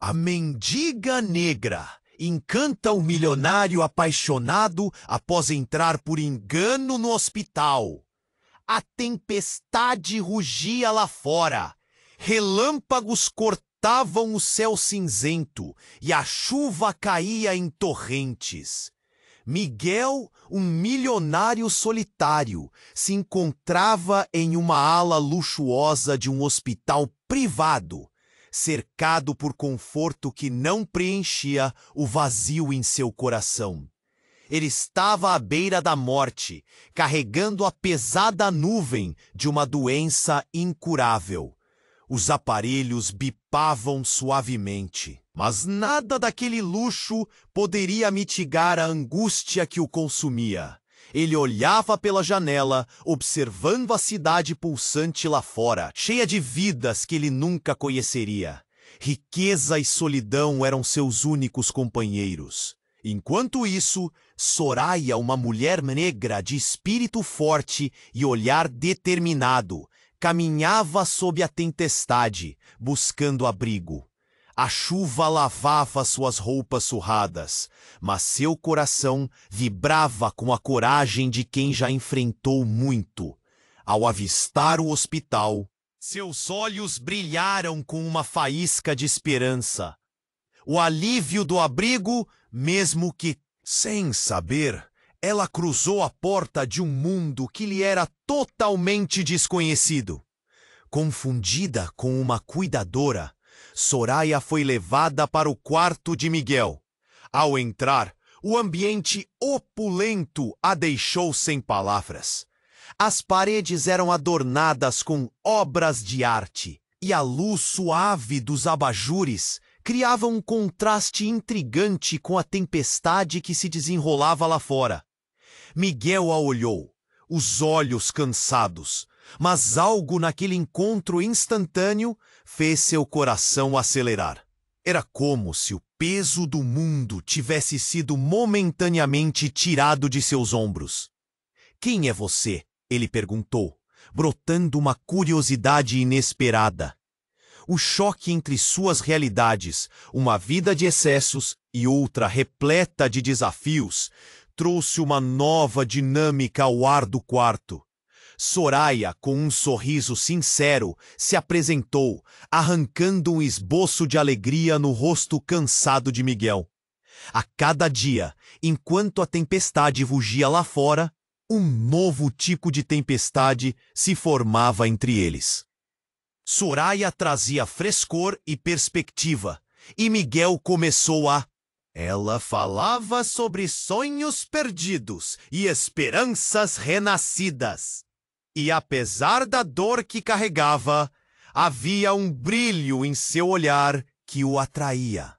A mendiga negra encanta o milionário apaixonado após entrar por engano no hospital. A tempestade rugia lá fora. Relâmpagos cortavam o céu cinzento e a chuva caía em torrentes. Miguel, um milionário solitário, se encontrava em uma ala luxuosa de um hospital privado, cercado por conforto que não preenchia o vazio em seu coração. Ele estava à beira da morte, carregando a pesada nuvem de uma doença incurável. Os aparelhos bipavam suavemente, mas nada daquele luxo poderia mitigar a angústia que o consumia. Ele olhava pela janela, observando a cidade pulsante lá fora, cheia de vidas que ele nunca conheceria. Riqueza e solidão eram seus únicos companheiros. Enquanto isso, Soraya, uma mulher negra de espírito forte e olhar determinado, caminhava sob a tempestade, buscando abrigo. A chuva lavava suas roupas surradas, mas seu coração vibrava com a coragem de quem já enfrentou muito. Ao avistar o hospital, seus olhos brilharam com uma faísca de esperança. O alívio do abrigo, mesmo que, sem saber, ela cruzou a porta de um mundo que lhe era totalmente desconhecido. Confundida com uma cuidadora, Soraya foi levada para o quarto de Miguel. Ao entrar, o ambiente opulento a deixou sem palavras. As paredes eram adornadas com obras de arte, e a luz suave dos abajures criava um contraste intrigante com a tempestade que se desenrolava lá fora. Miguel a olhou, os olhos cansados, mas algo naquele encontro instantâneo fez seu coração acelerar. Era como se o peso do mundo tivesse sido momentaneamente tirado de seus ombros. "Quem é você?" ele perguntou, brotando uma curiosidade inesperada. O choque entre suas realidades, uma vida de excessos e outra repleta de desafios, trouxe uma nova dinâmica ao ar do quarto. Soraya, com um sorriso sincero, se apresentou, arrancando um esboço de alegria no rosto cansado de Miguel. A cada dia, enquanto a tempestade rugia lá fora, um novo tipo de tempestade se formava entre eles. Soraya trazia frescor e perspectiva, e Miguel começou a... Ela falava sobre sonhos perdidos e esperanças renascidas. E apesar da dor que carregava, havia um brilho em seu olhar que o atraía.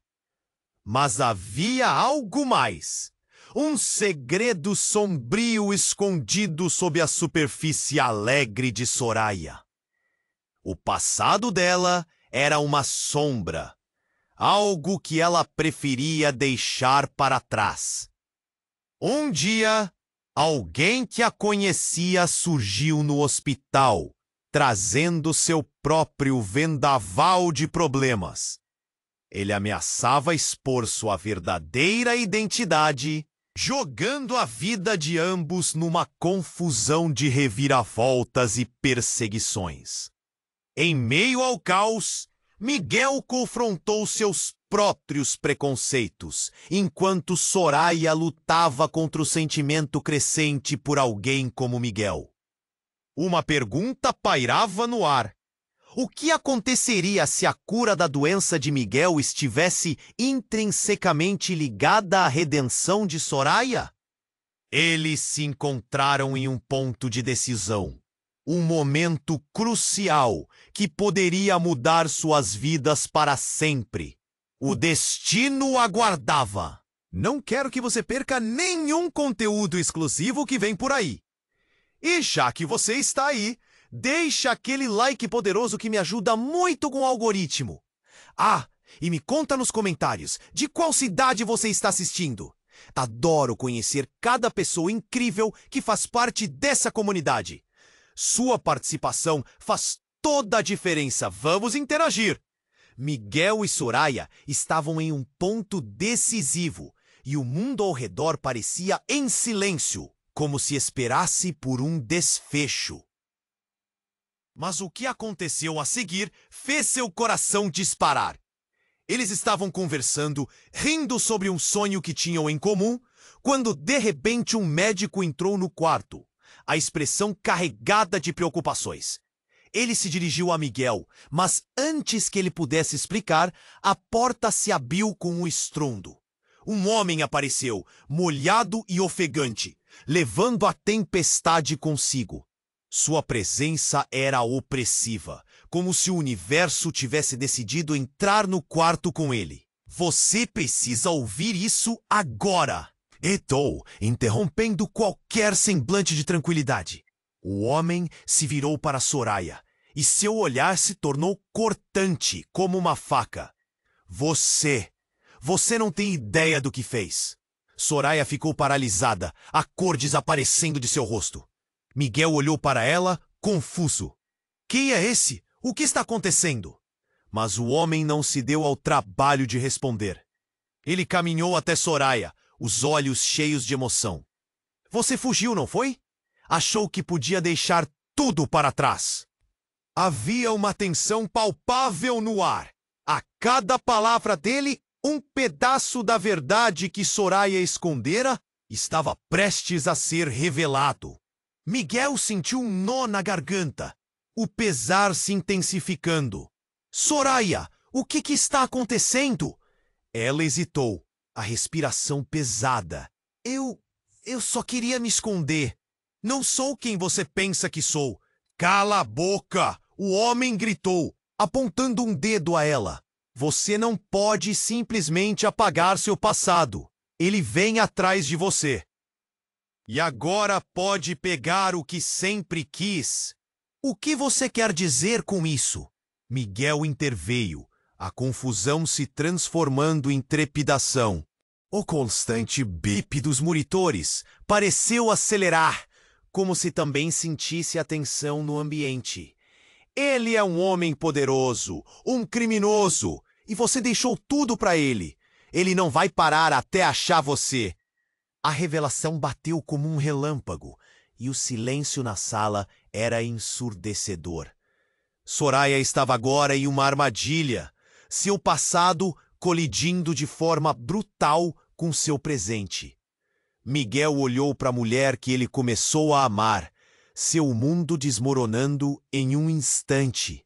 Mas havia algo mais. Um segredo sombrio escondido sob a superfície alegre de Soraya. O passado dela era uma sombra, algo que ela preferia deixar para trás. Um dia, alguém que a conhecia surgiu no hospital, trazendo seu próprio vendaval de problemas. Ele ameaçava expor sua verdadeira identidade, jogando a vida de ambos numa confusão de reviravoltas e perseguições. Em meio ao caos, Miguel confrontou seus próprios preconceitos, enquanto Soraya lutava contra o sentimento crescente por alguém como Miguel. Uma pergunta pairava no ar. O que aconteceria se a cura da doença de Miguel estivesse intrinsecamente ligada à redenção de Soraya? Eles se encontraram em um ponto de decisão. Um momento crucial que poderia mudar suas vidas para sempre. O destino aguardava. Não quero que você perca nenhum conteúdo exclusivo que vem por aí. E já que você está aí, deixa aquele like poderoso que me ajuda muito com o algoritmo. Ah, e me conta nos comentários de qual cidade você está assistindo. Adoro conhecer cada pessoa incrível que faz parte dessa comunidade. Sua participação faz toda a diferença. Vamos interagir! Miguel e Soraya estavam em um ponto decisivo e o mundo ao redor parecia em silêncio, como se esperasse por um desfecho. Mas o que aconteceu a seguir fez seu coração disparar. Eles estavam conversando, rindo sobre um sonho que tinham em comum, quando de repente um médico entrou no quarto, a expressão carregada de preocupações. Ele se dirigiu a Miguel, mas antes que ele pudesse explicar, a porta se abriu com um estrondo. Um homem apareceu, molhado e ofegante, levando a tempestade consigo. Sua presença era opressiva, como se o universo tivesse decidido entrar no quarto com ele. Você precisa ouvir isso agora! Estou interrompendo qualquer semblante de tranquilidade. O homem se virou para Soraya, e seu olhar se tornou cortante, como uma faca. Você não tem ideia do que fez. Soraya ficou paralisada, a cor desaparecendo de seu rosto. Miguel olhou para ela, confuso. Quem é esse? O que está acontecendo? Mas o homem não se deu ao trabalho de responder. Ele caminhou até Soraya, os olhos cheios de emoção. Você fugiu, não foi? Achou que podia deixar tudo para trás. Havia uma tensão palpável no ar. A cada palavra dele, um pedaço da verdade que Soraya escondera estava prestes a ser revelado. Miguel sentiu um nó na garganta, o pesar se intensificando. Soraya, o que está acontecendo? Ela hesitou, a respiração pesada. Eu só queria me esconder. Não sou quem você pensa que sou. Cala a boca! O homem gritou, apontando um dedo a ela. Você não pode simplesmente apagar seu passado. Ele vem atrás de você. E agora pode pegar o que sempre quis. O que você quer dizer com isso? Miguel interveio, a confusão se transformando em trepidação. O constante bip dos monitores pareceu acelerar, como se também sentisse a tensão no ambiente. Ele é um homem poderoso, um criminoso, e você deixou tudo para ele. Ele não vai parar até achar você. A revelação bateu como um relâmpago, e o silêncio na sala era ensurdecedor. Soraya estava agora em uma armadilha, seu passado colidindo de forma brutal com seu presente. Miguel olhou para a mulher que ele começou a amar, seu mundo desmoronando em um instante.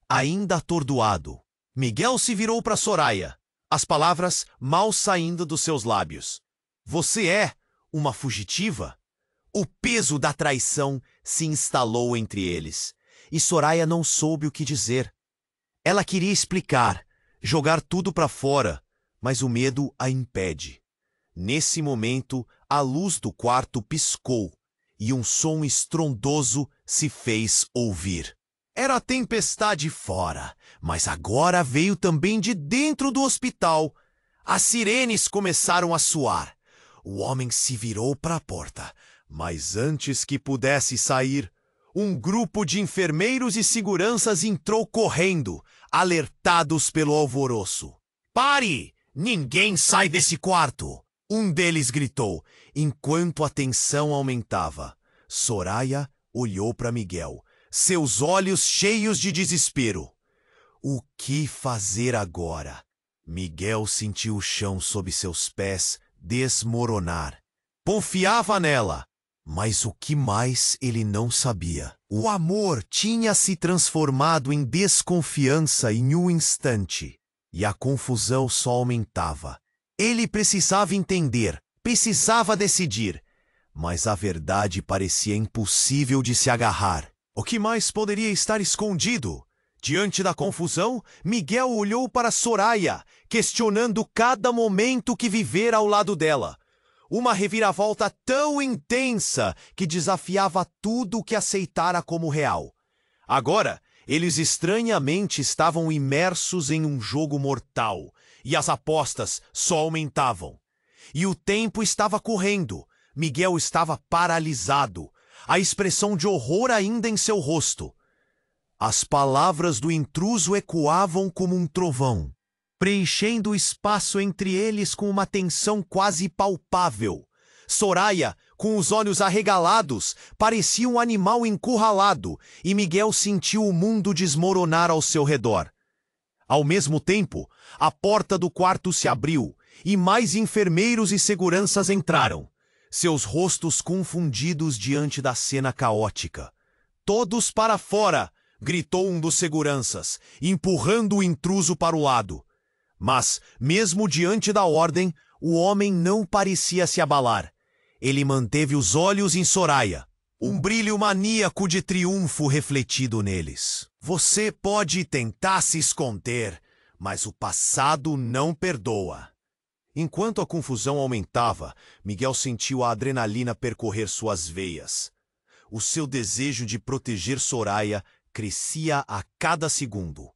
Ainda atordoado, Miguel se virou para Soraya, as palavras mal saindo dos seus lábios. Você é uma fugitiva? O peso da traição se instalou entre eles, e Soraya não soube o que dizer. Ela queria explicar, jogar tudo para fora, mas o medo a impede. Nesse momento, a luz do quarto piscou, e um som estrondoso se fez ouvir. Era a tempestade fora, mas agora veio também de dentro do hospital. As sirenes começaram a soar. O homem se virou para a porta, mas antes que pudesse sair, um grupo de enfermeiros e seguranças entrou correndo, alertados pelo alvoroço. Pare! Ninguém sai desse quarto! Um deles gritou, enquanto a tensão aumentava. Soraya olhou para Miguel, seus olhos cheios de desespero. O que fazer agora? Miguel sentiu o chão sob seus pés desmoronar. Confiava nela, mas o que mais ele não sabia? O amor tinha se transformado em desconfiança em um instante, e a confusão só aumentava. Ele precisava entender, precisava decidir, mas a verdade parecia impossível de se agarrar. O que mais poderia estar escondido? Diante da confusão, Miguel olhou para Soraya, questionando cada momento que vivera ao lado dela. Uma reviravolta tão intensa que desafiava tudo o que aceitara como real. Agora, eles estranhamente estavam imersos em um jogo mortal, e as apostas só aumentavam. E o tempo estava correndo. Miguel estava paralisado, a expressão de horror ainda em seu rosto. As palavras do intruso ecoavam como um trovão, preenchendo o espaço entre eles com uma tensão quase palpável. Soraya, com os olhos arregalados, parecia um animal encurralado, e Miguel sentiu o mundo desmoronar ao seu redor. Ao mesmo tempo, a porta do quarto se abriu, e mais enfermeiros e seguranças entraram, seus rostos confundidos diante da cena caótica. "Todos para fora!" gritou um dos seguranças, empurrando o intruso para o lado. Mas, mesmo diante da ordem, o homem não parecia se abalar. Ele manteve os olhos em Soraya, um brilho maníaco de triunfo refletido neles. "Você pode tentar se esconder, mas o passado não perdoa." Enquanto a confusão aumentava, Miguel sentiu a adrenalina percorrer suas veias. O seu desejo de proteger Soraya crescia a cada segundo.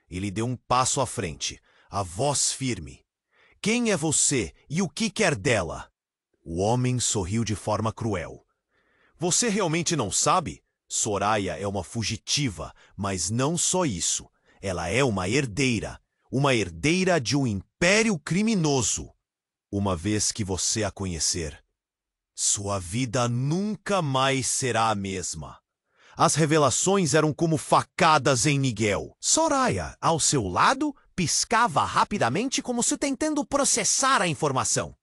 Ele deu um passo à frente, a voz firme. "Quem é você e o que quer dela?" O homem sorriu de forma cruel. "Você realmente não sabe? Soraya é uma fugitiva, mas não só isso. Ela é uma herdeira de um império criminoso. Uma vez que você a conhecer, sua vida nunca mais será a mesma." As revelações eram como facadas em Miguel. Soraya, ao seu lado, piscava rapidamente como se tentando processar a informação.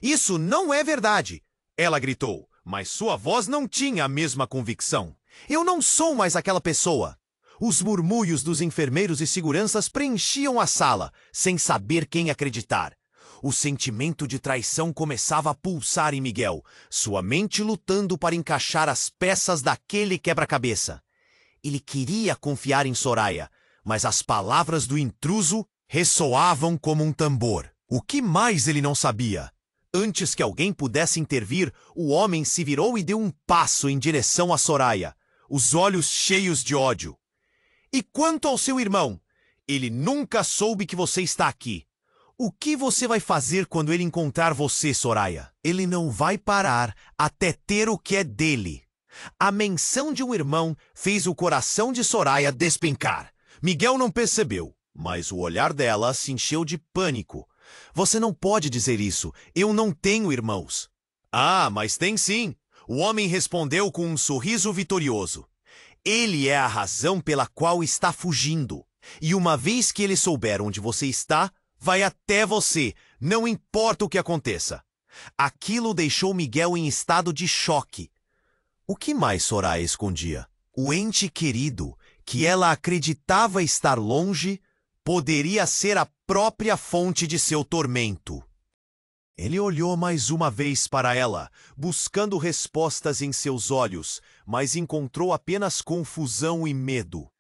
"Isso não é verdade!" ela gritou, mas sua voz não tinha a mesma convicção. "Eu não sou mais aquela pessoa." Os murmúrios dos enfermeiros e seguranças preenchiam a sala, sem saber quem acreditar. O sentimento de traição começava a pulsar em Miguel, sua mente lutando para encaixar as peças daquele quebra-cabeça. Ele queria confiar em Soraya, mas as palavras do intruso ressoavam como um tambor. O que mais ele não sabia? Antes que alguém pudesse intervir, o homem se virou e deu um passo em direção a Soraya, os olhos cheios de ódio. "E quanto ao seu irmão? Ele nunca soube que você está aqui. O que você vai fazer quando ele encontrar você, Soraya?" "Ele não vai parar até ter o que é dele." A menção de um irmão fez o coração de Soraya despencar. Miguel não percebeu, mas o olhar dela se encheu de pânico. "Você não pode dizer isso. Eu não tenho irmãos." "Ah, mas tem sim." O homem respondeu com um sorriso vitorioso. "Ele é a razão pela qual está fugindo. E uma vez que ele souber onde você está, vai até você, não importa o que aconteça." Aquilo deixou Miguel em estado de choque. O que mais Soraya escondia? O ente querido, que ela acreditava estar longe, poderia ser a própria fonte de seu tormento. Ele olhou mais uma vez para ela, buscando respostas em seus olhos, mas encontrou apenas confusão e medo.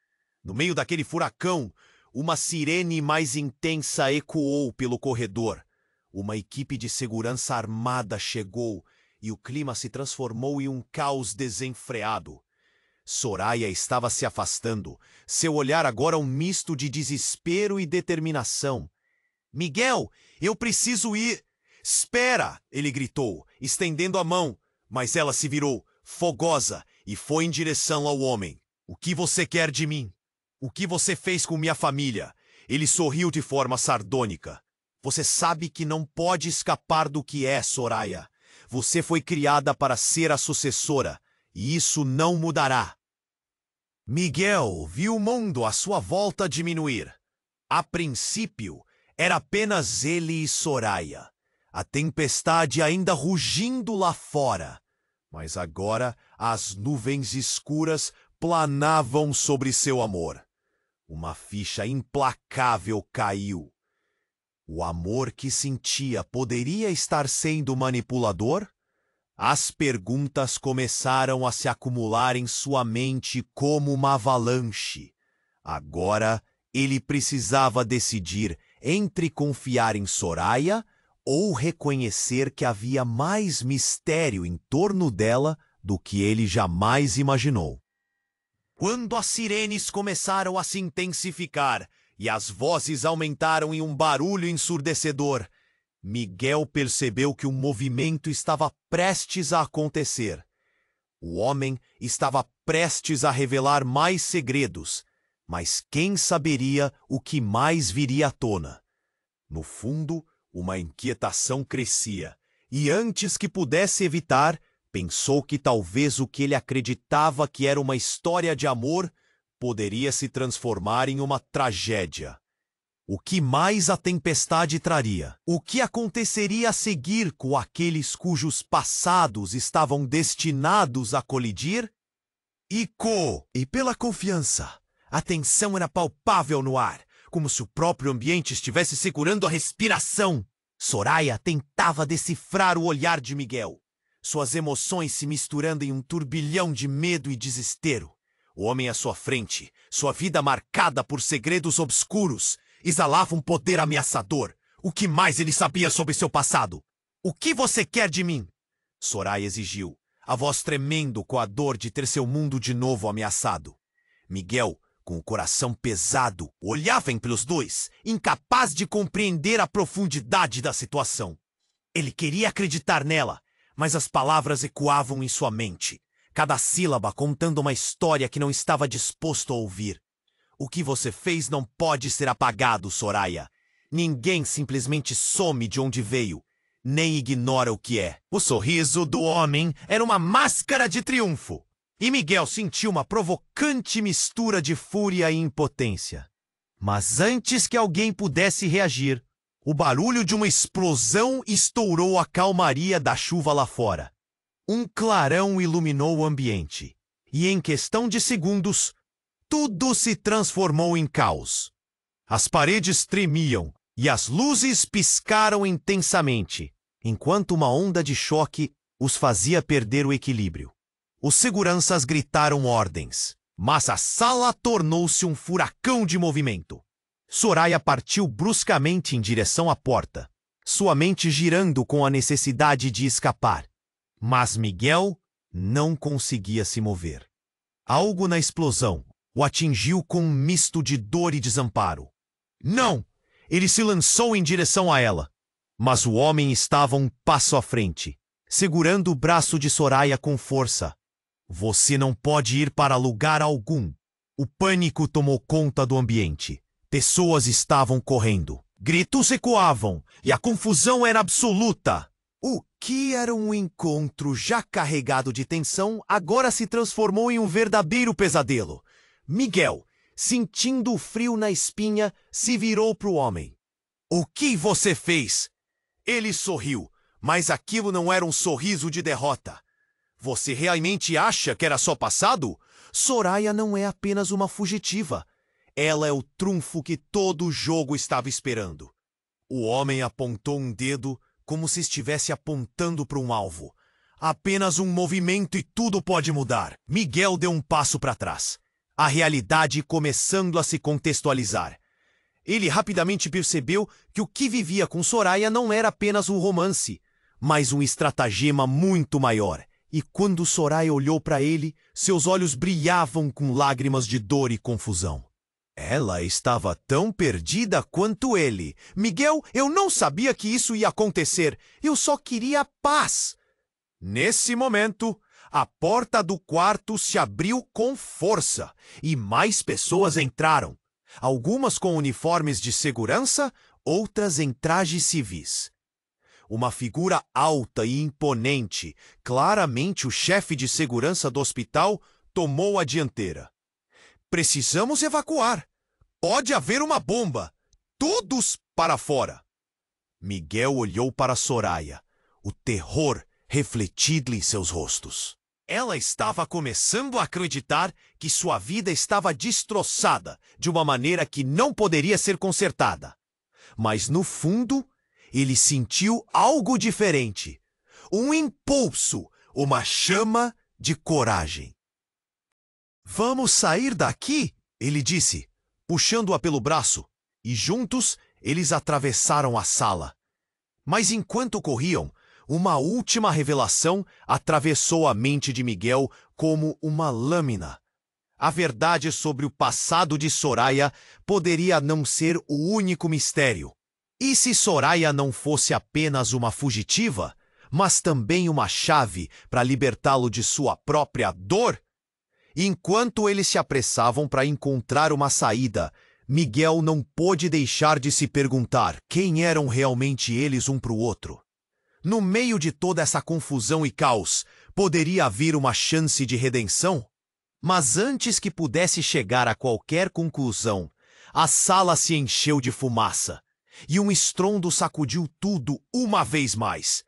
No meio daquele furacão, uma sirene mais intensa ecoou pelo corredor. Uma equipe de segurança armada chegou e o clima se transformou em um caos desenfreado. Soraya estava se afastando, seu olhar agora um misto de desespero e determinação. "Miguel, eu preciso ir." "Espera!" ele gritou, estendendo a mão, mas ela se virou, fogosa, e foi em direção ao homem. "O que você quer de mim? O que você fez com minha família?" Ele sorriu de forma sardônica. "Você sabe que não pode escapar do que é, Soraya. Você foi criada para ser a sucessora, e isso não mudará." Miguel viu o mundo à sua volta diminuir. A princípio, era apenas ele e Soraya. A tempestade ainda rugindo lá fora. Mas agora as nuvens escuras planavam sobre seu amor. Uma ficha implacável caiu. O amor que sentia poderia estar sendo manipulador? As perguntas começaram a se acumular em sua mente como uma avalanche. Agora, ele precisava decidir entre confiar em Soraya ou reconhecer que havia mais mistério em torno dela do que ele jamais imaginou. Quando as sirenes começaram a se intensificar e as vozes aumentaram em um barulho ensurdecedor, Miguel percebeu que um movimento estava prestes a acontecer. O homem estava prestes a revelar mais segredos, mas quem saberia o que mais viria à tona? No fundo, uma inquietação crescia, e antes que pudesse evitar, pensou que talvez o que ele acreditava que era uma história de amor poderia se transformar em uma tragédia. O que mais a tempestade traria? O que aconteceria a seguir com aqueles cujos passados estavam destinados a colidir? E pela confiança, a tensão era palpável no ar, como se o próprio ambiente estivesse segurando a respiração. Soraya tentava decifrar o olhar de Miguel, suas emoções se misturando em um turbilhão de medo e desespero. O homem à sua frente, sua vida marcada por segredos obscuros, exalava um poder ameaçador. O que mais ele sabia sobre seu passado? O que você quer de mim? Soraya exigiu, a voz tremendo com a dor de ter seu mundo de novo ameaçado. Miguel, com o coração pesado, olhava entre os dois, incapaz de compreender a profundidade da situação. Ele queria acreditar nela, mas as palavras ecoavam em sua mente, cada sílaba contando uma história que não estava disposto a ouvir. O que você fez não pode ser apagado, Soraya. Ninguém simplesmente some de onde veio, nem ignora o que é. O sorriso do homem era uma máscara de triunfo, e Miguel sentiu uma provocante mistura de fúria e impotência. Mas antes que alguém pudesse reagir, o barulho de uma explosão estourou a calmaria da chuva lá fora. Um clarão iluminou o ambiente, e em questão de segundos, tudo se transformou em caos. As paredes tremiam e as luzes piscaram intensamente, enquanto uma onda de choque os fazia perder o equilíbrio. Os seguranças gritaram ordens, mas a sala tornou-se um furacão de movimento. Soraya partiu bruscamente em direção à porta, sua mente girando com a necessidade de escapar. Mas Miguel não conseguia se mover. Algo na explosão o atingiu com um misto de dor e desamparo. Não! Ele se lançou em direção a ela. Mas o homem estava um passo à frente, segurando o braço de Soraya com força. Você não pode ir para lugar algum. O pânico tomou conta do ambiente. Pessoas estavam correndo. Gritos ecoavam e a confusão era absoluta. O que era um encontro já carregado de tensão agora se transformou em um verdadeiro pesadelo. Miguel, sentindo o frio na espinha, se virou para o homem. O que você fez? Ele sorriu, mas aquilo não era um sorriso de derrota. Você realmente acha que era só passado? Soraya não é apenas uma fugitiva. Ela é o trunfo que todo o jogo estava esperando. O homem apontou um dedo como se estivesse apontando para um alvo. Apenas um movimento e tudo pode mudar. Miguel deu um passo para trás, a realidade começando a se contextualizar. Ele rapidamente percebeu que o que vivia com Soraya não era apenas um romance, mas um estratagema muito maior. E quando Soraya olhou para ele, seus olhos brilhavam com lágrimas de dor e confusão. Ela estava tão perdida quanto ele. Miguel, eu não sabia que isso ia acontecer. Eu só queria paz. Nesse momento, a porta do quarto se abriu com força e mais pessoas entraram. Algumas com uniformes de segurança, outras em trajes civis. Uma figura alta e imponente, claramente o chefe de segurança do hospital, tomou a dianteira. Precisamos evacuar. Pode haver uma bomba. Todos para fora. Miguel olhou para Soraya, o terror refletido em seus rostos. Ela estava começando a acreditar que sua vida estava destroçada de uma maneira que não poderia ser consertada. Mas no fundo, ele sentiu algo diferente. Um impulso, uma chama de coragem. Vamos sair daqui, ele disse, puxando-a pelo braço, e juntos eles atravessaram a sala. Mas enquanto corriam, uma última revelação atravessou a mente de Miguel como uma lâmina. A verdade sobre o passado de Soraya poderia não ser o único mistério. E se Soraya não fosse apenas uma fugitiva, mas também uma chave para libertá-lo de sua própria dor? Enquanto eles se apressavam para encontrar uma saída, Miguel não pôde deixar de se perguntar quem eram realmente eles um para o outro. No meio de toda essa confusão e caos, poderia haver uma chance de redenção? Mas antes que pudesse chegar a qualquer conclusão, a sala se encheu de fumaça, e um estrondo sacudiu tudo uma vez mais.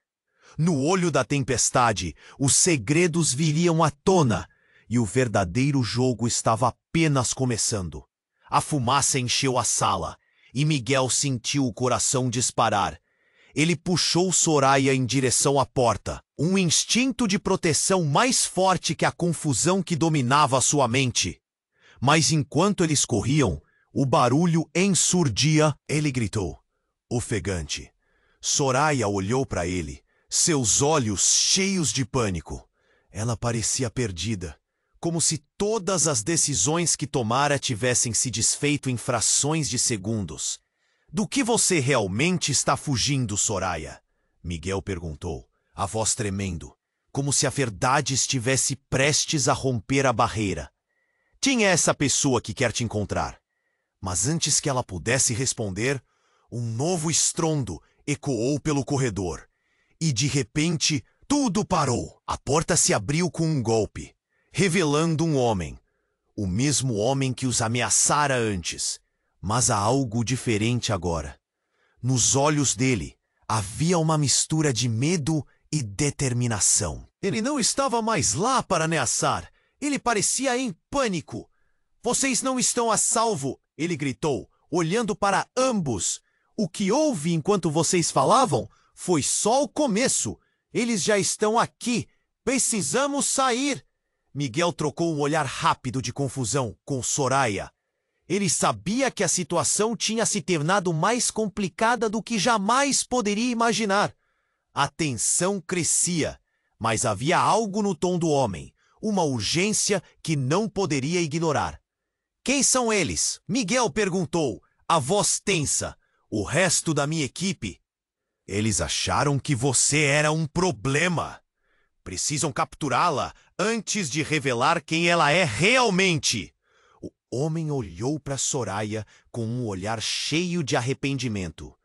No olho da tempestade, os segredos viriam à tona, e o verdadeiro jogo estava apenas começando. A fumaça encheu a sala, e Miguel sentiu o coração disparar. Ele puxou Soraya em direção à porta, um instinto de proteção mais forte que a confusão que dominava sua mente. Mas enquanto eles corriam, o barulho ensurdia. Ele gritou, ofegante. Soraya olhou para ele, seus olhos cheios de pânico. Ela parecia perdida, como se todas as decisões que tomara tivessem se desfeito em frações de segundos. Do que você realmente está fugindo, Soraya? Miguel perguntou, a voz tremendo, como se a verdade estivesse prestes a romper a barreira. Quem é essa pessoa que quer te encontrar? Mas antes que ela pudesse responder, um novo estrondo ecoou pelo corredor. E de repente, tudo parou. A porta se abriu com um golpe, revelando um homem. O mesmo homem que os ameaçara antes. Mas há algo diferente agora. Nos olhos dele havia uma mistura de medo e determinação. Ele não estava mais lá para ameaçar. Ele parecia em pânico. Vocês não estão a salvo, ele gritou, olhando para ambos. O que houve enquanto vocês falavam foi só o começo. Eles já estão aqui. Precisamos sair. Miguel trocou um olhar rápido de confusão com Soraya. Ele sabia que a situação tinha se tornado mais complicada do que jamais poderia imaginar. A tensão crescia, mas havia algo no tom do homem, uma urgência que não poderia ignorar. Quem são eles? Miguel perguntou, a voz tensa. O resto da minha equipe. Eles acharam que você era um problema. Precisam capturá-la antes de revelar quem ela é realmente. O homem olhou para Soraya com um olhar cheio de arrependimento.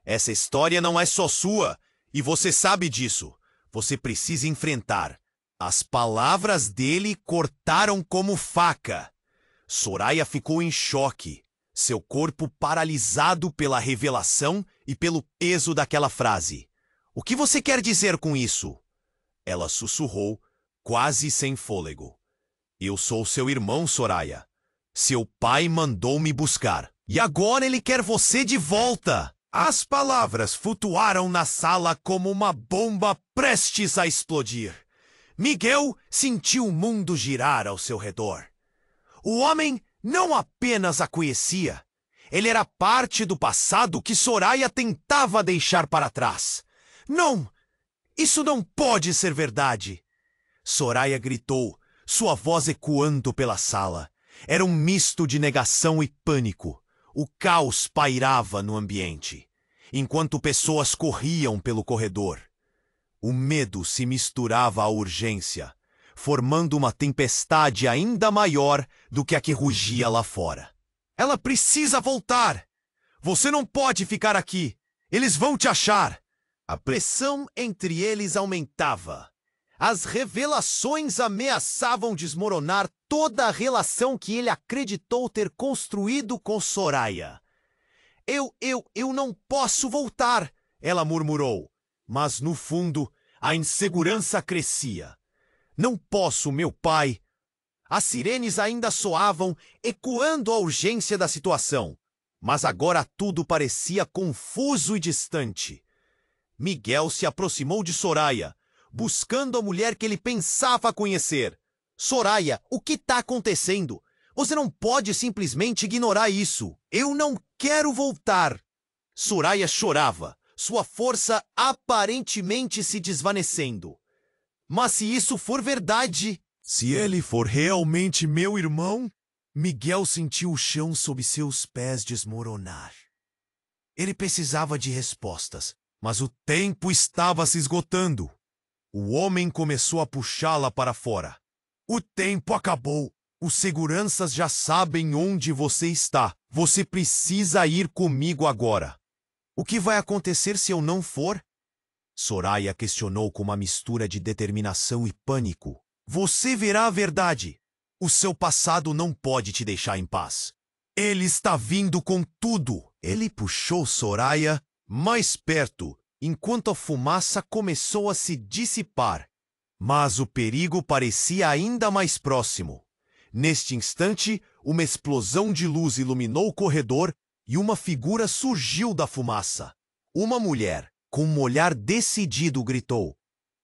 Essa história não é só sua, e você sabe disso. Você precisa enfrentar. As palavras dele cortaram como faca. Soraya ficou em choque, seu corpo paralisado pela revelação e pelo peso daquela frase. O que você quer dizer com isso? Ela sussurrou, quase sem fôlego. Eu sou seu irmão, Soraya. Seu pai mandou me buscar. E agora ele quer você de volta. As palavras flutuaram na sala como uma bomba prestes a explodir. Miguel sentiu o mundo girar ao seu redor. O homem não apenas a conhecia. Ele era parte do passado que Soraya tentava deixar para trás. Não! Isso não pode ser verdade! Soraya gritou, sua voz ecoando pela sala. Era um misto de negação e pânico. O caos pairava no ambiente, enquanto pessoas corriam pelo corredor. O medo se misturava à urgência, formando uma tempestade ainda maior do que a que rugia lá fora. Ela precisa voltar! Você não pode ficar aqui! Eles vão te achar! A pressão entre eles aumentava. As revelações ameaçavam desmoronar toda a relação que ele acreditou ter construído com Soraya. Eu não posso voltar, ela murmurou. Mas, no fundo, a insegurança crescia. Não posso, meu pai. As sirenes ainda soavam, ecoando a urgência da situação. Mas agora tudo parecia confuso e distante. Miguel se aproximou de Soraya, buscando a mulher que ele pensava conhecer. Soraya, o que está acontecendo? Você não pode simplesmente ignorar isso. Eu não quero voltar. Soraya chorava, sua força aparentemente se desvanecendo. Mas se isso for verdade... Se ele for realmente meu irmão... Miguel sentiu o chão sob seus pés desmoronar. Ele precisava de respostas, mas o tempo estava se esgotando. O homem começou a puxá-la para fora. O tempo acabou. Os seguranças já sabem onde você está. Você precisa ir comigo agora. O que vai acontecer se eu não for? Soraya questionou com uma mistura de determinação e pânico. Você verá a verdade. O seu passado não pode te deixar em paz. Ele está vindo com tudo. Ele puxou Soraya mais perto, enquanto a fumaça começou a se dissipar. Mas o perigo parecia ainda mais próximo. Neste instante, uma explosão de luz iluminou o corredor e uma figura surgiu da fumaça. Uma mulher, com um olhar decidido, gritou: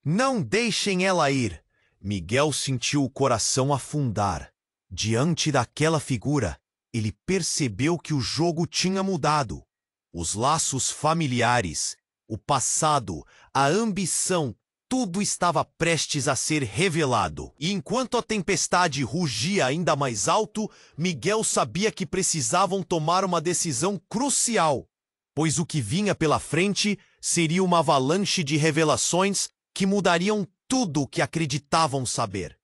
"Não deixem ela ir!" Miguel sentiu o coração afundar. Diante daquela figura, ele percebeu que o jogo tinha mudado. Os laços familiares, o passado, a ambição, tudo estava prestes a ser revelado. E enquanto a tempestade rugia ainda mais alto, Miguel sabia que precisavam tomar uma decisão crucial, pois o que vinha pela frente seria uma avalanche de revelações que mudariam tudo o que acreditavam saber.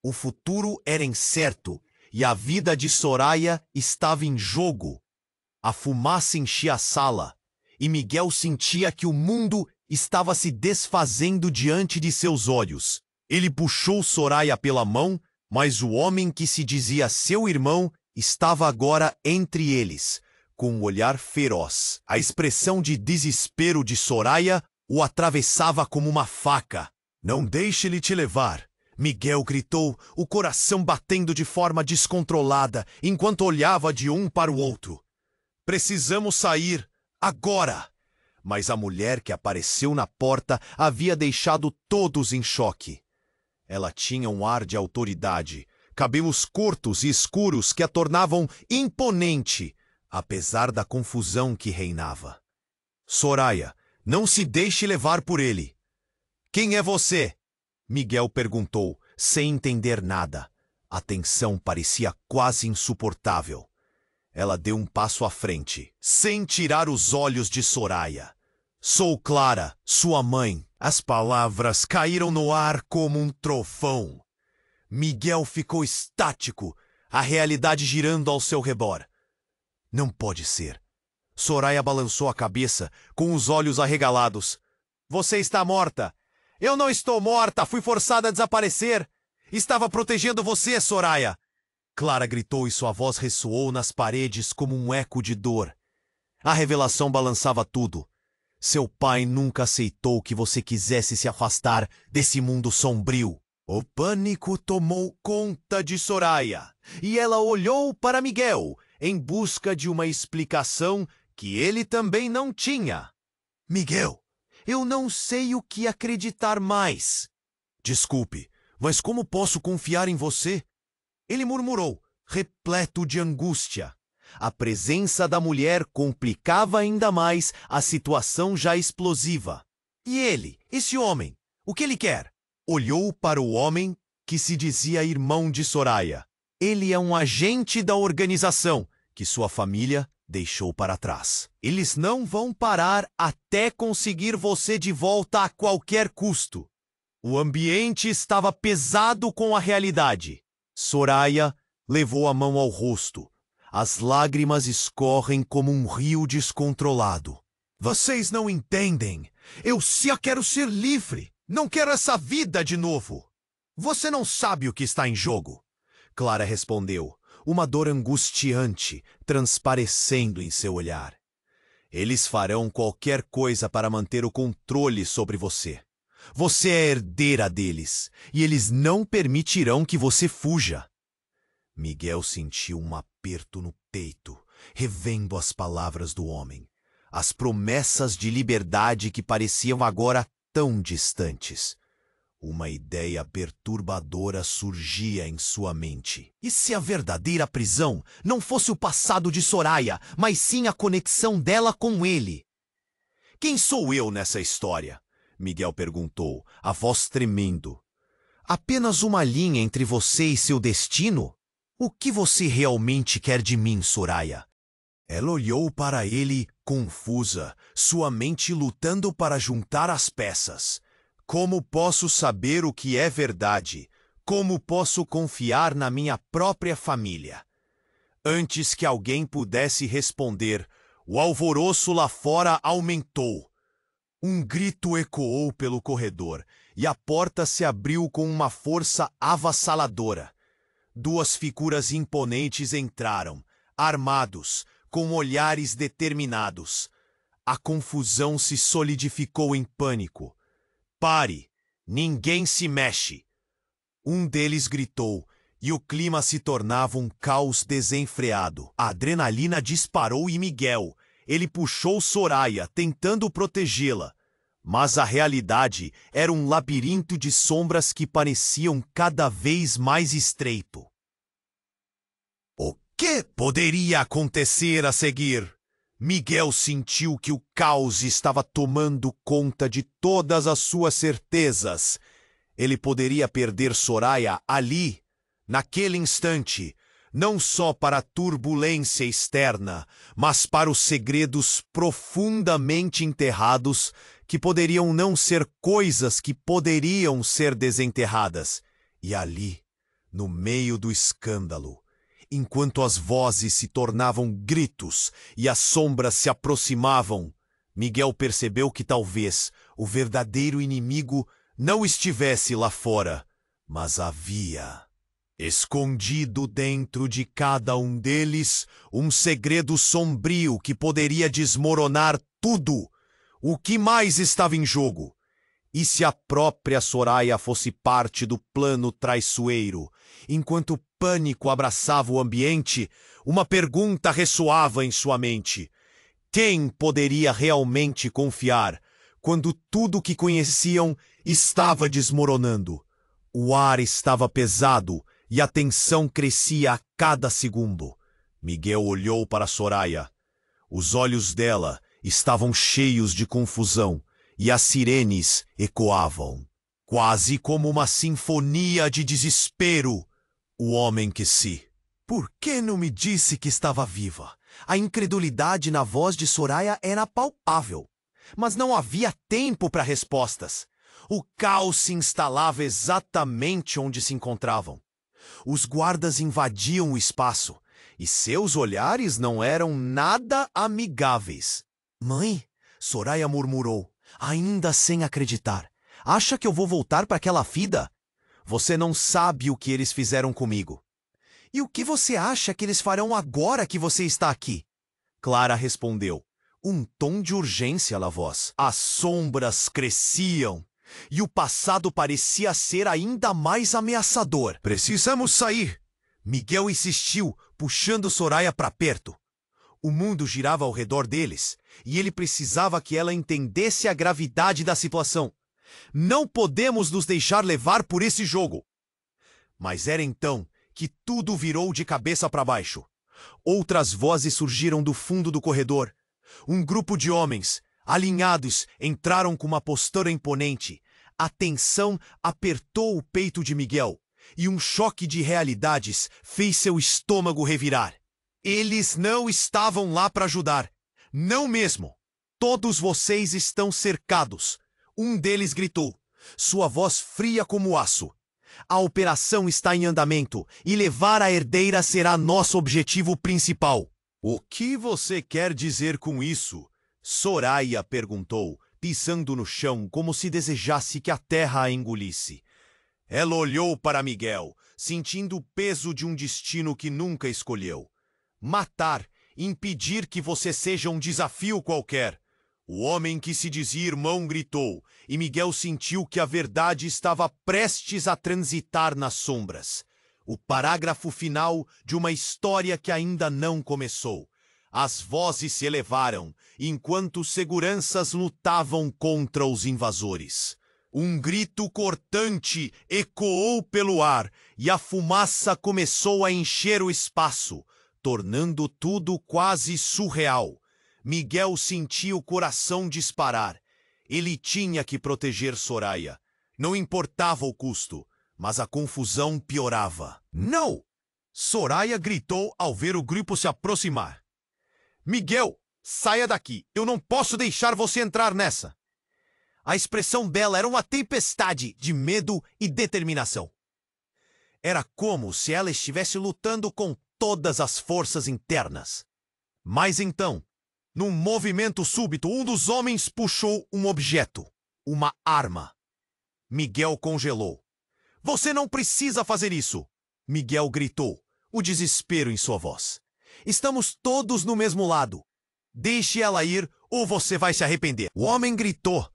O futuro era incerto e a vida de Soraya estava em jogo. A fumaça enchia a sala e Miguel sentia que o mundo estava se desfazendo diante de seus olhos. Ele puxou Soraya pela mão, mas o homem que se dizia seu irmão estava agora entre eles, com um olhar feroz. A expressão de desespero de Soraya o atravessava como uma faca. "Não deixe ele te levar!" Miguel gritou, o coração batendo de forma descontrolada, enquanto olhava de um para o outro. "Precisamos sair, agora!" Mas a mulher que apareceu na porta havia deixado todos em choque. Ela tinha um ar de autoridade, cabelos curtos e escuros que a tornavam imponente, apesar da confusão que reinava. "Soraya, não se deixe levar por ele." "Quem é você?" Miguel perguntou, sem entender nada. A tensão parecia quase insuportável. Ela deu um passo à frente, sem tirar os olhos de Soraya. "Sou Clara, sua mãe." As palavras caíram no ar como um trovão. Miguel ficou estático, a realidade girando ao seu redor. "Não pode ser." Soraya balançou a cabeça, com os olhos arregalados. "Você está morta." "Eu não estou morta, fui forçada a desaparecer. Estava protegendo você, Soraya." Clara gritou e sua voz ressoou nas paredes como um eco de dor. A revelação balançava tudo. Seu pai nunca aceitou que você quisesse se afastar desse mundo sombrio. O pânico tomou conta de Soraya, e ela olhou para Miguel, em busca de uma explicação que ele também não tinha. "Miguel, eu não sei o que acreditar mais." "Desculpe, mas como posso confiar em você?" Ele murmurou, repleto de angústia. A presença da mulher complicava ainda mais a situação já explosiva. "E ele, esse homem, o que ele quer?" Olhou para o homem que se dizia irmão de Soraya. "Ele é um agente da organização que sua família deixou para trás. Eles não vão parar até conseguir você de volta a qualquer custo." O ambiente estava pesado com a realidade. Soraya levou a mão ao rosto. As lágrimas escorrem como um rio descontrolado. "Vocês não entendem. Eu só quero ser livre. Não quero essa vida de novo." "Você não sabe o que está em jogo." Clara respondeu, uma dor angustiante transparecendo em seu olhar. "Eles farão qualquer coisa para manter o controle sobre você. Você é herdeira deles, e eles não permitirão que você fuja." Miguel sentiu um aperto no peito, revendo as palavras do homem. As promessas de liberdade que pareciam agora tão distantes. Uma ideia perturbadora surgia em sua mente. E se a verdadeira prisão não fosse o passado de Soraya, mas sim a conexão dela com ele? "Quem sou eu nessa história?" Miguel perguntou, a voz tremendo. "Apenas uma linha entre você e seu destino? O que você realmente quer de mim, Soraya?" Ela olhou para ele, confusa, sua mente lutando para juntar as peças. "Como posso saber o que é verdade? Como posso confiar na minha própria família? Antes que alguém pudesse responder, o alvoroço lá fora aumentou. Um grito ecoou pelo corredor e a porta se abriu com uma força avassaladora. Duas figuras imponentes entraram, armados, com olhares determinados. A confusão se solidificou em pânico. Pare! Ninguém se mexe! Um deles gritou, e o clima se tornava um caos desenfreado. A adrenalina disparou em Miguel. Ele puxou Soraya, tentando protegê-la. Mas a realidade era um labirinto de sombras que pareciam cada vez mais estreito. O que poderia acontecer a seguir? Miguel sentiu que o caos estava tomando conta de todas as suas certezas. Ele poderia perder Soraya ali, naquele instante, não só para a turbulência externa, mas para os segredos profundamente enterrados que poderiam não ser coisas que poderiam ser desenterradas. E ali, no meio do escândalo, enquanto as vozes se tornavam gritos e as sombras se aproximavam, Miguel percebeu que talvez o verdadeiro inimigo não estivesse lá fora, mas havia, escondido dentro de cada um deles, um segredo sombrio que poderia desmoronar tudo. O que mais estava em jogo? E se a própria Soraya fosse parte do plano traiçoeiro? Enquanto o pânico abraçava o ambiente, uma pergunta ressoava em sua mente. Quem poderia realmente confiar quando tudo o que conheciam estava desmoronando? O ar estava pesado e a tensão crescia a cada segundo. Miguel olhou para Soraya. Os olhos dela estavam cheios de confusão e as sirenes ecoavam, quase como uma sinfonia de desespero. O homem que se... Por que não me disse que estava viva? A incredulidade na voz de Soraya era palpável, mas não havia tempo para respostas. O caos se instalava exatamente onde se encontravam. Os guardas invadiam o espaço e seus olhares não eram nada amigáveis. Mãe, Soraya murmurou, ainda sem acreditar. Acha que eu vou voltar para aquela vida? Você não sabe o que eles fizeram comigo. E o que você acha que eles farão agora que você está aqui? Clara respondeu, um tom de urgência na voz. As sombras cresciam e o passado parecia ser ainda mais ameaçador. Precisamos sair! Miguel insistiu, puxando Soraya para perto. O mundo girava ao redor deles, e ele precisava que ela entendesse a gravidade da situação. Não podemos nos deixar levar por esse jogo. Mas era então que tudo virou de cabeça para baixo. Outras vozes surgiram do fundo do corredor. Um grupo de homens, alinhados, entraram com uma postura imponente. A tensão apertou o peito de Miguel, e um choque de realidades fez seu estômago revirar. Eles não estavam lá para ajudar. Não mesmo. Todos vocês estão cercados. Um deles gritou, sua voz fria como aço. A operação está em andamento e levar a herdeira será nosso objetivo principal. O que você quer dizer com isso? Soraya perguntou, pisando no chão como se desejasse que a terra a engolisse. Ela olhou para Miguel, sentindo o peso de um destino que nunca escolheu. Matar, impedir que você seja um desafio qualquer. O homem que se dizia irmão gritou, e Miguel sentiu que a verdade estava prestes a transitar nas sombras. O parágrafo final de uma história que ainda não começou. As vozes se elevaram, enquanto seguranças lutavam contra os invasores. Um grito cortante ecoou pelo ar, e a fumaça começou a encher o espaço, tornando tudo quase surreal. Miguel sentia o coração disparar. Ele tinha que proteger Soraya. Não importava o custo, mas a confusão piorava. Não! Soraya gritou ao ver o grupo se aproximar. Miguel, saia daqui. Eu não posso deixar você entrar nessa. A expressão dela era uma tempestade de medo e determinação. Era como se ela estivesse lutando com todas as forças internas. Mas então, num movimento súbito, um dos homens puxou um objeto, uma arma. Miguel congelou. Você não precisa fazer isso! Miguel gritou, o desespero em sua voz. Estamos todos no mesmo lado. Deixe ela ir ou você vai se arrepender. O homem gritou,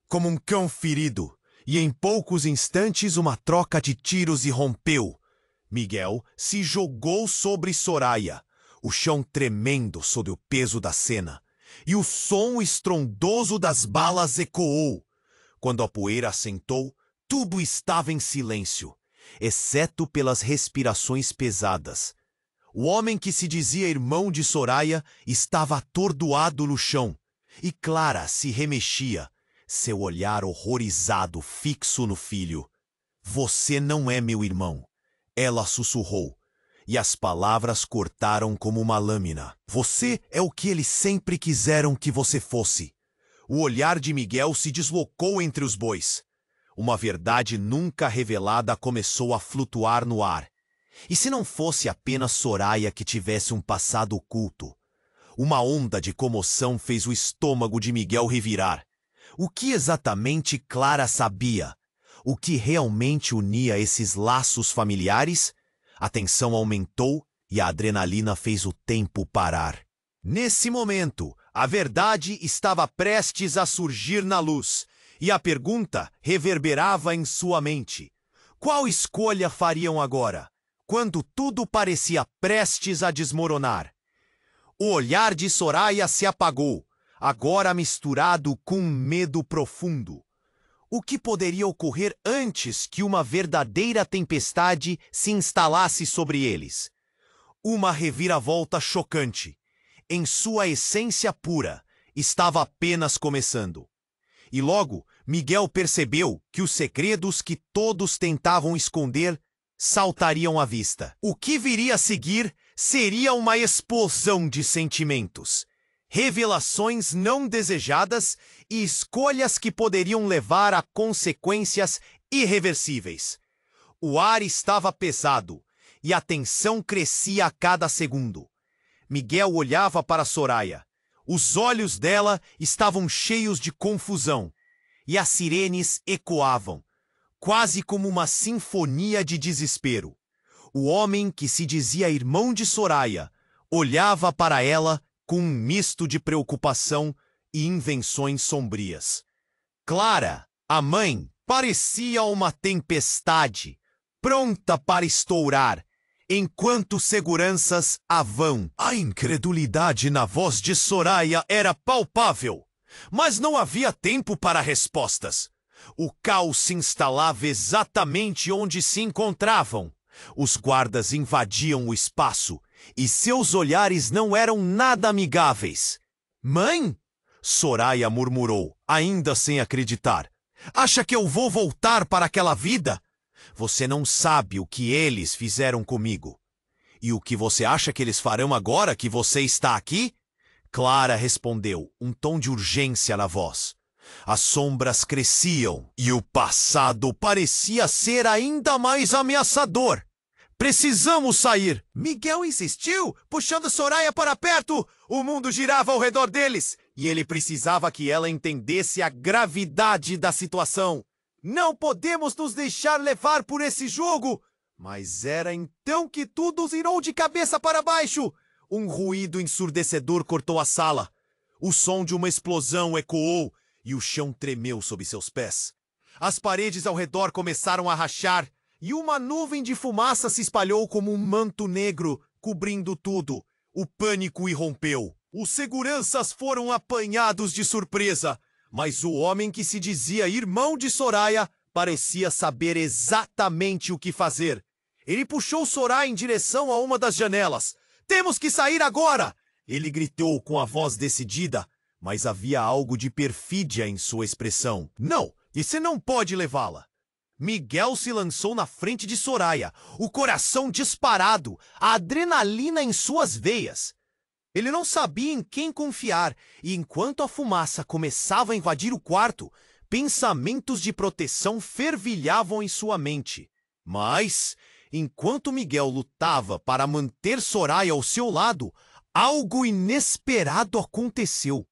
como um cão ferido, e em poucos instantes uma troca de tiros irrompeu. Miguel se jogou sobre Soraya, o chão tremendo sob o peso da cena, e o som estrondoso das balas ecoou. Quando a poeira assentou, tudo estava em silêncio, exceto pelas respirações pesadas. O homem que se dizia irmão de Soraya estava atordoado no chão, e Clara se remexia, seu olhar horrorizado fixo no filho. Você não é meu irmão, ela sussurrou, e as palavras cortaram como uma lâmina. Você é o que eles sempre quiseram que você fosse. O olhar de Miguel se deslocou entre os bois. Uma verdade nunca revelada começou a flutuar no ar. E se não fosse apenas Soraya que tivesse um passado oculto? Uma onda de comoção fez o estômago de Miguel revirar. O que exatamente Clara sabia? O que realmente unia esses laços familiares? A tensão aumentou e a adrenalina fez o tempo parar. Nesse momento, a verdade estava prestes a surgir na luz, e a pergunta reverberava em sua mente. Qual escolha fariam agora, quando tudo parecia prestes a desmoronar? O olhar de Soraya se apagou, agora misturado com um medo profundo. O que poderia ocorrer antes que uma verdadeira tempestade se instalasse sobre eles? Uma reviravolta chocante, em sua essência pura, estava apenas começando. E logo, Miguel percebeu que os segredos que todos tentavam esconder saltariam à vista. O que viria a seguir seria uma explosão de sentimentos, revelações não desejadas e escolhas que poderiam levar a consequências irreversíveis. O ar estava pesado e a tensão crescia a cada segundo. Miguel olhava para Soraya. Os olhos dela estavam cheios de confusão e as sirenes ecoavam, quase como uma sinfonia de desespero. O homem que se dizia irmão de Soraya olhava para ela com um misto de preocupação e invenções sombrias. Clara, a mãe, parecia uma tempestade, pronta para estourar, enquanto seguranças a vão. A incredulidade na voz de Soraya era palpável, mas não havia tempo para respostas. O caos se instalava exatamente onde se encontravam. Os guardas invadiam o espaço e seus olhares não eram nada amigáveis. Mãe? Soraya murmurou, ainda sem acreditar. Acha que eu vou voltar para aquela vida? Você não sabe o que eles fizeram comigo. E o que você acha que eles farão agora que você está aqui? Clara respondeu, um tom de urgência na voz. As sombras cresciam e o passado parecia ser ainda mais ameaçador. Precisamos sair! Miguel insistiu, puxando Soraya para perto. O mundo girava ao redor deles e ele precisava que ela entendesse a gravidade da situação. Não podemos nos deixar levar por esse jogo! Mas era então que tudo virou de cabeça para baixo. Um ruído ensurdecedor cortou a sala. O som de uma explosão ecoou e o chão tremeu sob seus pés. As paredes ao redor começaram a rachar e uma nuvem de fumaça se espalhou como um manto negro, cobrindo tudo. O pânico irrompeu. Os seguranças foram apanhados de surpresa, mas o homem que se dizia irmão de Soraya parecia saber exatamente o que fazer. Ele puxou Soraya em direção a uma das janelas. Temos que sair agora! Ele gritou com a voz decidida, mas havia algo de perfídia em sua expressão. Não, você não pode levá-la. Miguel se lançou na frente de Soraya, o coração disparado, a adrenalina em suas veias. Ele não sabia em quem confiar, e enquanto a fumaça começava a invadir o quarto, pensamentos de proteção fervilhavam em sua mente. Mas Enquanto Miguel lutava para manter Soraya ao seu lado, algo inesperado aconteceu.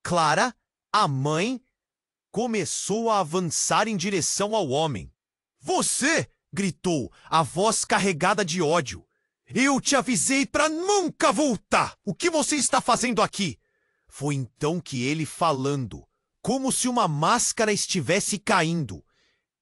Clara, a mãe, começou a avançar em direção ao homem. "Você!" gritou, a voz carregada de ódio. "Eu te avisei para nunca voltar! O que você está fazendo aqui?" Foi então que ele falando, como se uma máscara estivesse caindo.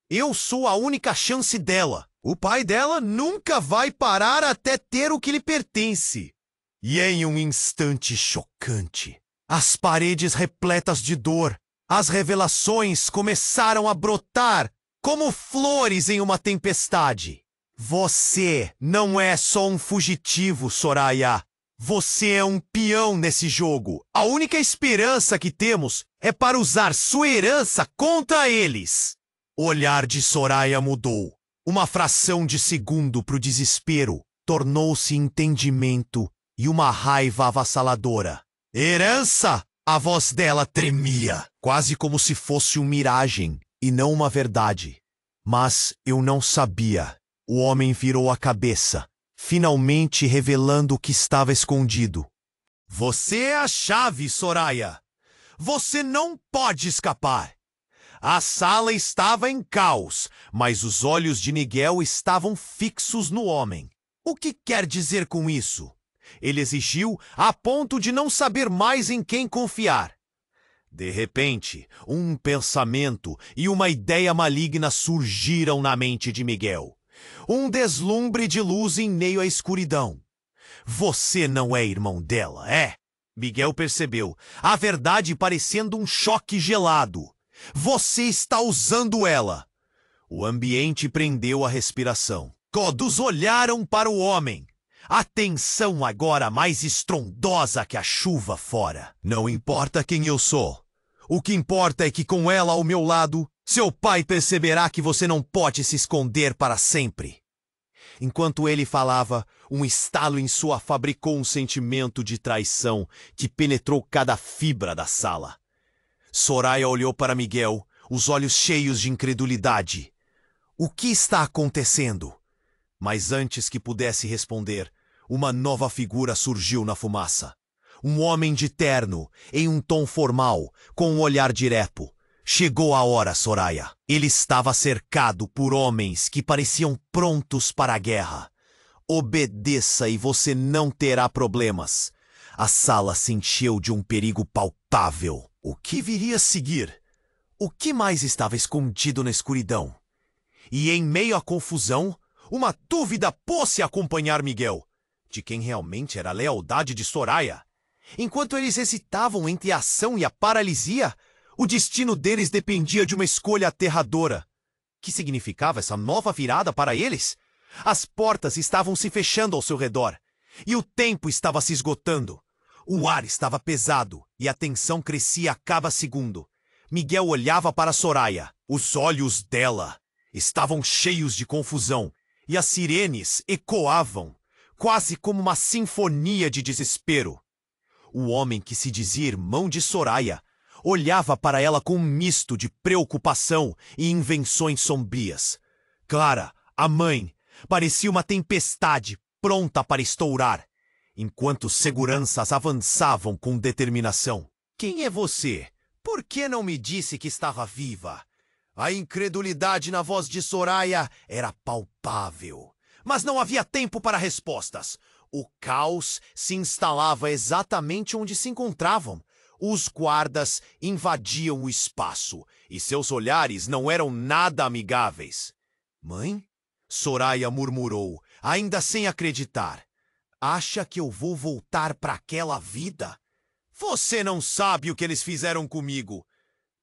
"Eu sou a única chance dela. O pai dela nunca vai parar até ter o que lhe pertence." E em um instante chocante, as paredes repletas de dor, as revelações começaram a brotar como flores em uma tempestade. "Você não é só um fugitivo, Soraya. Você é um peão nesse jogo. A única esperança que temos é para usar sua herança contra eles." O olhar de Soraya mudou. Uma fração de segundo para o desespero tornou-se entendimento e uma raiva avassaladora. "Herança?" A voz dela tremia, quase como se fosse uma miragem e não uma verdade. Mas eu não sabia. O homem virou a cabeça, finalmente revelando o que estava escondido. "Você é a chave, Soraya. Você não pode escapar." A sala estava em caos, mas os olhos de Miguel estavam fixos no homem. "O que quer dizer com isso?" ele exigiu, a ponto de não saber mais em quem confiar. De repente, um pensamento e uma ideia maligna surgiram na mente de Miguel. Um deslumbre de luz em meio à escuridão. "Você não é irmão dela, é?" Miguel percebeu, a verdade parecendo um choque gelado. "Você está usando ela." O ambiente prendeu a respiração. Todos olharam para o homem. A tensão agora mais estrondosa que a chuva fora. "Não importa quem eu sou. O que importa é que com ela ao meu lado, seu pai perceberá que você não pode se esconder para sempre." Enquanto ele falava, um estalo em sua fabricou um sentimento de traição que penetrou cada fibra da sala. Soraya olhou para Miguel, os olhos cheios de incredulidade. "O que está acontecendo?" Mas antes que pudesse responder, uma nova figura surgiu na fumaça. Um homem de terno, em um tom formal, com um olhar direto. "Chegou a hora, Soraya." Ele estava cercado por homens que pareciam prontos para a guerra. "Obedeça e você não terá problemas." A sala se encheu de um perigo palpável. O que viria a seguir? O que mais estava escondido na escuridão? E em meio à confusão, uma dúvida pôs-se a acompanhar Miguel. De quem realmente era a lealdade de Soraya? Enquanto eles hesitavam entre a ação e a paralisia, o destino deles dependia de uma escolha aterradora. Que significava essa nova virada para eles? As portas estavam se fechando ao seu redor, e o tempo estava se esgotando. O ar estava pesado, e a tensão crescia a cada segundo. Miguel olhava para Soraya. Os olhos dela estavam cheios de confusão, e as sirenes ecoavam, quase como uma sinfonia de desespero. O homem que se dizia irmão de Soraya olhava para ela com um misto de preocupação e invenções sombrias. Clara, a mãe, parecia uma tempestade pronta para estourar, enquanto seguranças avançavam com determinação. "Quem é você? Por que não me disse que estava viva?" A incredulidade na voz de Soraya era palpável. Mas não havia tempo para respostas. O caos se instalava exatamente onde se encontravam. Os guardas invadiam o espaço, e seus olhares não eram nada amigáveis. "Mãe?" Soraya murmurou, ainda sem acreditar. "Acha que eu vou voltar para aquela vida? Você não sabe o que eles fizeram comigo.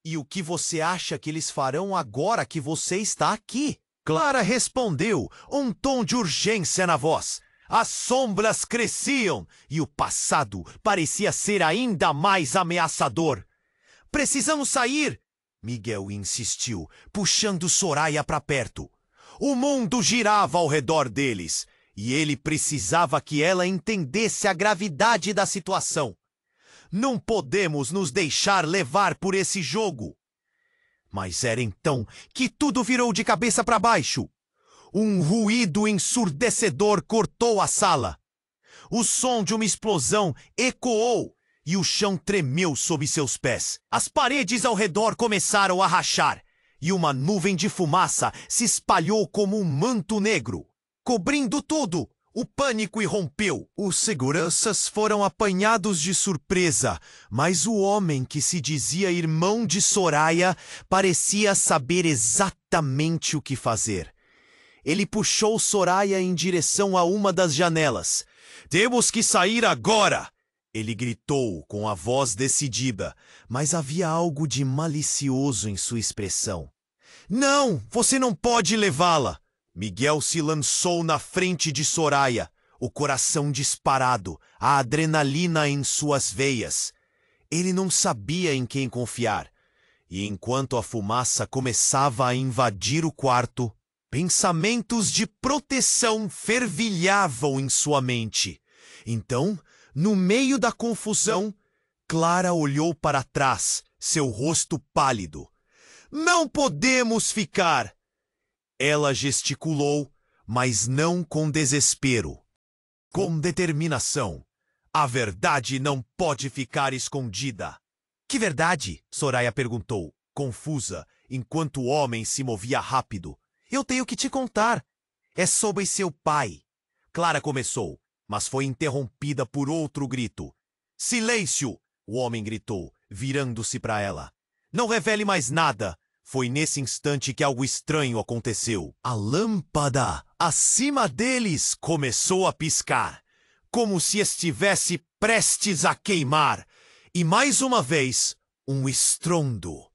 E o que você acha que eles farão agora que você está aqui?" Clara respondeu, um tom de urgência na voz. As sombras cresciam e o passado parecia ser ainda mais ameaçador. "Precisamos sair!" Miguel insistiu, puxando Soraya para perto. O mundo girava ao redor deles e ele precisava que ela entendesse a gravidade da situação. "Não podemos nos deixar levar por esse jogo." Mas era então que tudo virou de cabeça para baixo. Um ruído ensurdecedor cortou a sala. O som de uma explosão ecoou e o chão tremeu sob seus pés. As paredes ao redor começaram a rachar e uma nuvem de fumaça se espalhou como um manto negro, cobrindo tudo. O pânico irrompeu. Os seguranças foram apanhados de surpresa, mas o homem que se dizia irmão de Soraya parecia saber exatamente o que fazer. Ele puxou Soraya em direção a uma das janelas. "Temos que sair agora!" Ele gritou com a voz decidida, mas havia algo de malicioso em sua expressão. "Não, você não pode levá-la!" Miguel se lançou na frente de Soraya, o coração disparado, a adrenalina em suas veias. Ele não sabia em quem confiar. E enquanto a fumaça começava a invadir o quarto, pensamentos de proteção fervilhavam em sua mente. Então, no meio da confusão, Clara olhou para trás, seu rosto pálido. "Não podemos ficar!" Ela gesticulou, mas não com desespero. Com determinação. A verdade não pode ficar escondida. "Que verdade?" Soraya perguntou, confusa, enquanto o homem se movia rápido. "Eu tenho que te contar. É sobre seu pai." Clara começou, mas foi interrompida por outro grito. "Silêncio!" o homem gritou, virando-se para ela. "Não revele mais nada." Foi nesse instante que algo estranho aconteceu. A lâmpada acima deles começou a piscar, como se estivesse prestes a queimar. E mais uma vez, um estrondo.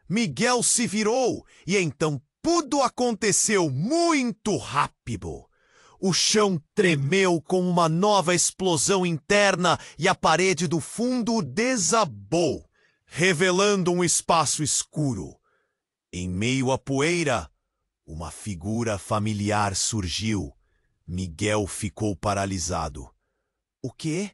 Miguel se virou e então tudo aconteceu muito rápido. O chão tremeu com uma nova explosão interna e a parede do fundo desabou, revelando um espaço escuro. Em meio à poeira, uma figura familiar surgiu. Miguel ficou paralisado. O quê?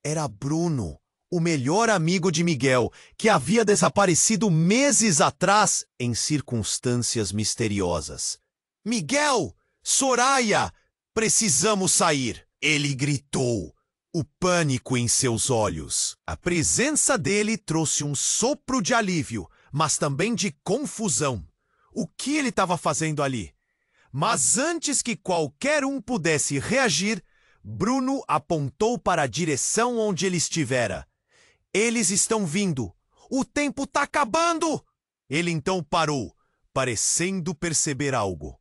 Era Bruno, o melhor amigo de Miguel, que havia desaparecido meses atrás em circunstâncias misteriosas. "Miguel! Soraya! Precisamos sair!" Ele gritou, o pânico em seus olhos. A presença dele trouxe um sopro de alívio, mas também de confusão. O que ele estava fazendo ali? Mas antes que qualquer um pudesse reagir, Bruno apontou para a direção onde ele estivera. "Eles estão vindo! O tempo está acabando!" Ele então parou, parecendo perceber algo.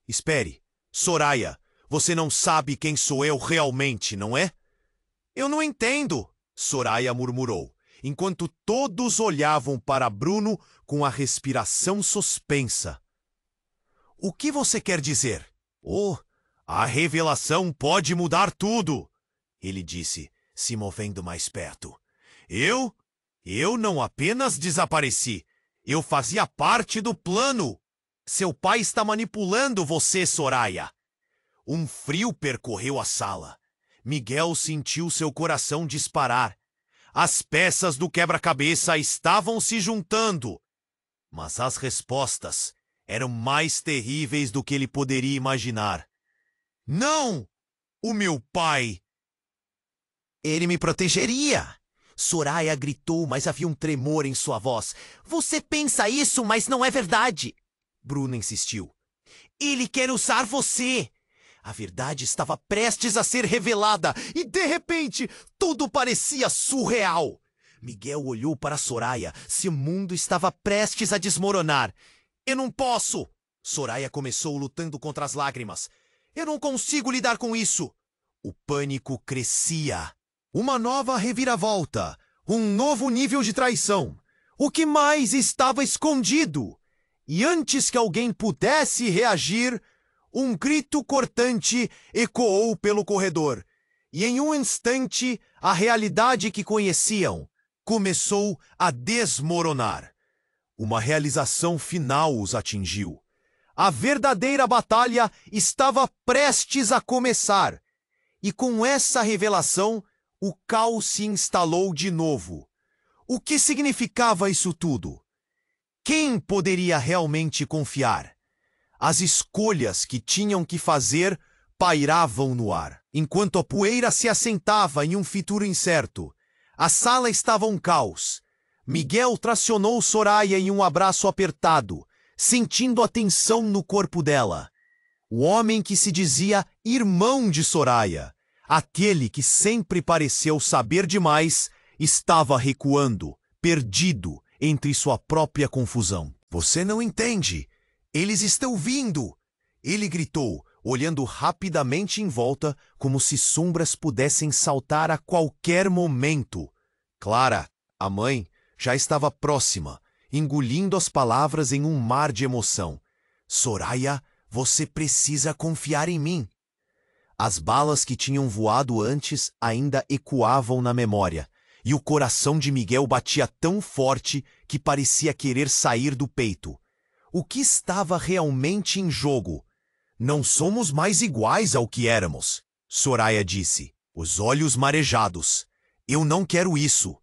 "Espere, Soraya, você não sabe quem sou eu realmente, não é?" "Eu não entendo", Soraya murmurou, enquanto todos olhavam para Bruno com a respiração suspensa. "O que você quer dizer?" "Oh, a revelação pode mudar tudo", ele disse, se movendo mais perto. Eu não apenas desapareci, eu fazia parte do plano. Seu pai está manipulando você, Soraya." Um frio percorreu a sala. Miguel sentiu seu coração disparar. As peças do quebra-cabeça estavam se juntando. Mas as respostas eram mais terríveis do que ele poderia imaginar. "Não! O meu pai! Ele me protegeria!" Soraya gritou, mas havia um tremor em sua voz. "Você pensa isso, mas não é verdade!" Bruno insistiu. "Ele quer usar você!" A verdade estava prestes a ser revelada e, de repente, tudo parecia surreal. Miguel olhou para Soraya. Seu mundo estava prestes a desmoronar. "Eu não posso!" Soraya começou lutando contra as lágrimas. "Eu não consigo lidar com isso!" O pânico crescia. Uma nova reviravolta. Um novo nível de traição. O que mais estava escondido? E antes que alguém pudesse reagir, um grito cortante ecoou pelo corredor. E em um instante, a realidade que conheciam começou a desmoronar. Uma realização final os atingiu. A verdadeira batalha estava prestes a começar. E com essa revelação, o caos se instalou de novo. O que significava isso tudo? Quem poderia realmente confiar? As escolhas que tinham que fazer pairavam no ar, enquanto a poeira se assentava em um futuro incerto. A sala estava um caos. Miguel tracionou Soraya em um abraço apertado, sentindo a tensão no corpo dela. O homem que se dizia irmão de Soraya, aquele que sempre pareceu saber demais, estava recuando, perdido entre sua própria confusão. "Você não entende. Eles estão vindo!" Ele gritou, olhando rapidamente em volta, como se sombras pudessem saltar a qualquer momento. Clara, a mãe, já estava próxima, engolindo as palavras em um mar de emoção. "Soraya, você precisa confiar em mim." As balas que tinham voado antes ainda ecoavam na memória, e o coração de Miguel batia tão forte que parecia querer sair do peito. O que estava realmente em jogo? "Não somos mais iguais ao que éramos", Soraya disse, os olhos marejados. "Eu não quero isso."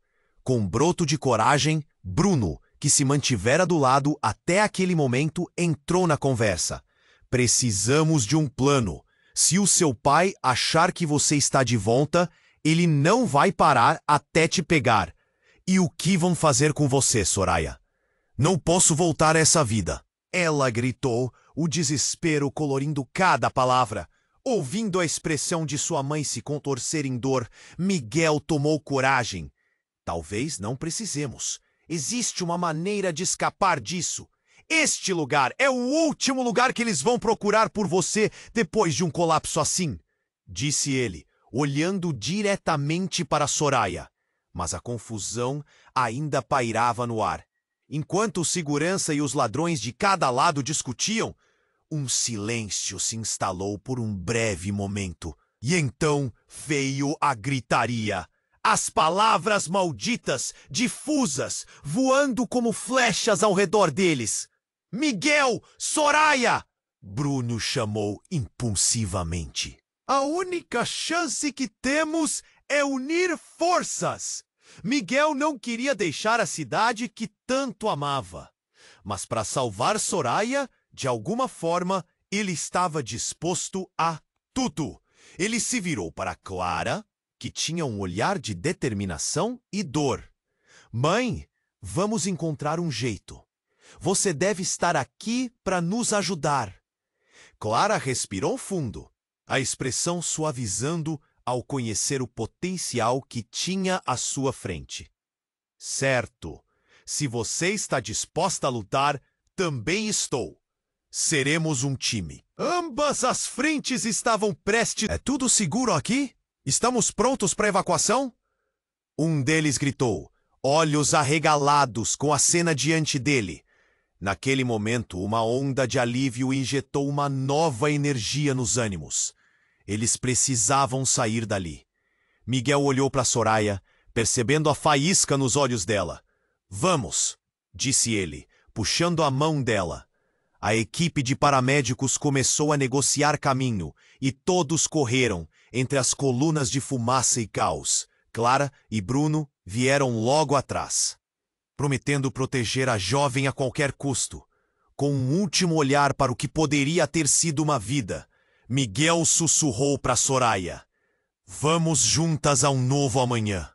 Com um broto de coragem, Bruno, que se mantivera do lado até aquele momento, entrou na conversa. "Precisamos de um plano. Se o seu pai achar que você está de volta, ele não vai parar até te pegar. E o que vão fazer com você, Soraya?" "Não posso voltar a essa vida." Ela gritou, o desespero colorindo cada palavra. Ouvindo a expressão de sua mãe se contorcer em dor, Miguel tomou coragem. "Talvez não precisemos. Existe uma maneira de escapar disso. Este lugar é o último lugar que eles vão procurar por você depois de um colapso assim", disse ele, olhando diretamente para Soraya. Mas a confusão ainda pairava no ar. Enquanto o segurança e os ladrões de cada lado discutiam, um silêncio se instalou por um breve momento. E então veio a gritaria. As palavras malditas, difusas, voando como flechas ao redor deles. "Miguel! Soraya!" Bruno chamou impulsivamente. "A única chance que temos é unir forças." Miguel não queria deixar a cidade que tanto amava. Mas para salvar Soraya, de alguma forma, ele estava disposto a tudo. Ele se virou para Clara, que tinha um olhar de determinação e dor. "Mãe, vamos encontrar um jeito. Você deve estar aqui para nos ajudar." Clara respirou fundo, a expressão suavizando ao conhecer o potencial que tinha à sua frente. "Certo. Se você está disposta a lutar, também estou. Seremos um time." Ambas as frentes estavam prestes. "É tudo seguro aqui? Estamos prontos para a evacuação?" Um deles gritou, olhos arregalados com a cena diante dele. Naquele momento, uma onda de alívio injetou uma nova energia nos ânimos. Eles precisavam sair dali. Miguel olhou para Soraya, percebendo a faísca nos olhos dela. "Vamos", disse ele, puxando a mão dela. A equipe de paramédicos começou a negociar caminho, e todos correram, entre as colunas de fumaça e caos. Clara e Bruno vieram logo atrás, prometendo proteger a jovem a qualquer custo. Com um último olhar para o que poderia ter sido uma vida, Miguel sussurrou para Soraya: "Vamos juntas a um novo amanhã.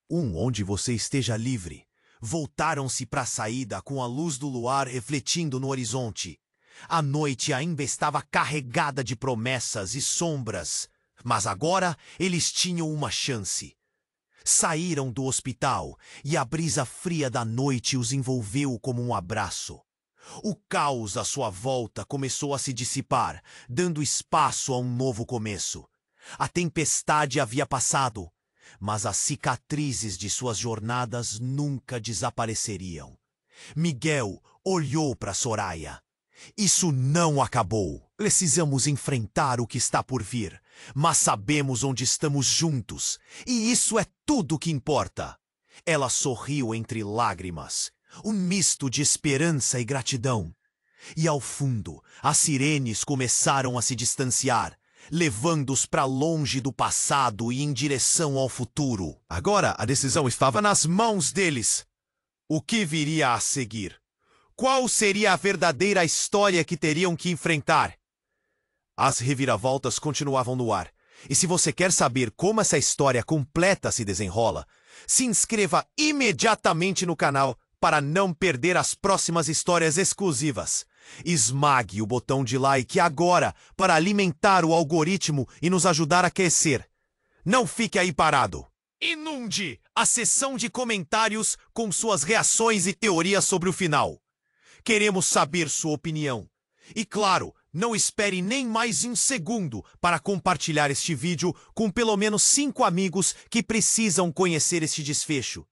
Onde você esteja livre." Voltaram-se para a saída com a luz do luar refletindo no horizonte. A noite ainda estava carregada de promessas e sombras, mas agora eles tinham uma chance. Saíram do hospital e a brisa fria da noite os envolveu como um abraço. O caos à sua volta começou a se dissipar, dando espaço a um novo começo. A tempestade havia passado, mas as cicatrizes de suas jornadas nunca desapareceriam. Miguel olhou para Soraya. "Isso não acabou. Precisamos enfrentar o que está por vir, mas sabemos onde estamos juntos, e isso é tudo que importa." Ela sorriu entre lágrimas, um misto de esperança e gratidão. E ao fundo, as sirenes começaram a se distanciar, levando-os para longe do passado e em direção ao futuro. Agora a decisão estava nas mãos deles. O que viria a seguir? Qual seria a verdadeira história que teriam que enfrentar? As reviravoltas continuavam no ar. E se você quer saber como essa história completa se desenrola, se inscreva imediatamente no canal para não perder as próximas histórias exclusivas. Esmague o botão de like agora para alimentar o algoritmo e nos ajudar a crescer. Não fique aí parado. Inunde a seção de comentários com suas reações e teorias sobre o final. Queremos saber sua opinião. E claro, não espere nem mais um segundo para compartilhar este vídeo com pelo menos 5 amigos que precisam conhecer este desfecho.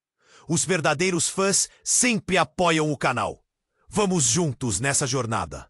Os verdadeiros fãs sempre apoiam o canal. Vamos juntos nessa jornada.